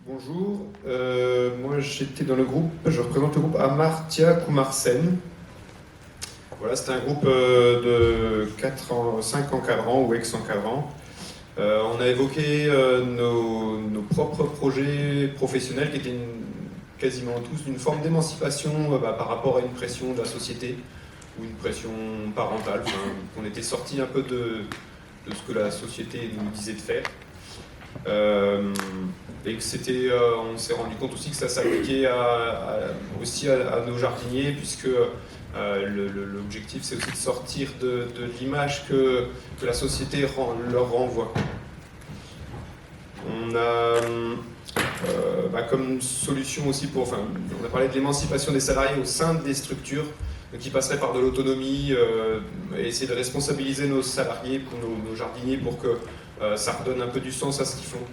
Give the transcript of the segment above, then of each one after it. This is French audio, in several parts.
Bonjour, moi j'étais dans le groupe, je représente le groupe Amartya Kumar Sen. Voilà, c'est un groupe de 5 encadrants ou ex-encadrants. On a évoqué nos propres projets professionnels qui étaient quasiment tous d'une forme d'émancipation par rapport à une pression de la société ou une pression parentale. Enfin, on était sorti un peu de ce que la société nous disait de faire. Et que c'était, on s'est rendu compte aussi que ça s'appliquait aussi à nos jardiniers, puisque l'objectif c'est aussi de sortir de l'image que la société leur renvoie. On a comme solution aussi on a parlé de l'émancipation des salariés au sein des structures, qui passerait par de l'autonomie, et essayer de responsabiliser nos salariés, pour nos jardiniers, pour que ça redonne un peu du sens à ce qu'ils font.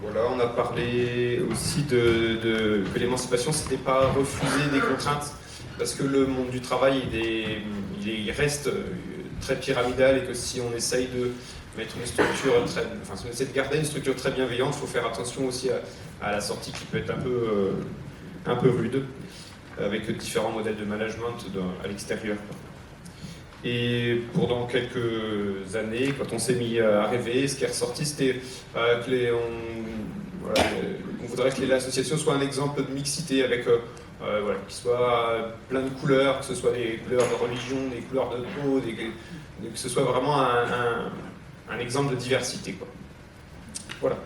Voilà, on a parlé aussi que l'émancipation, c'était pas refuser des contraintes, parce que le monde du travail, il reste très pyramidal, et que si on essaye de mettre une structure si on essaie de garder une structure très bienveillante, il faut faire attention aussi à la sortie qui peut être un peu rude, avec différents modèles de management à l'extérieur. Et pendant quelques années, quand on s'est mis à rêver, ce qui est ressorti, c'était on voudrait que l'association soit un exemple de mixité, avec qu'il soit plein de couleurs, que ce soit des couleurs de religion, des couleurs de peau, que ce soit vraiment un exemple de diversité, quoi. Voilà.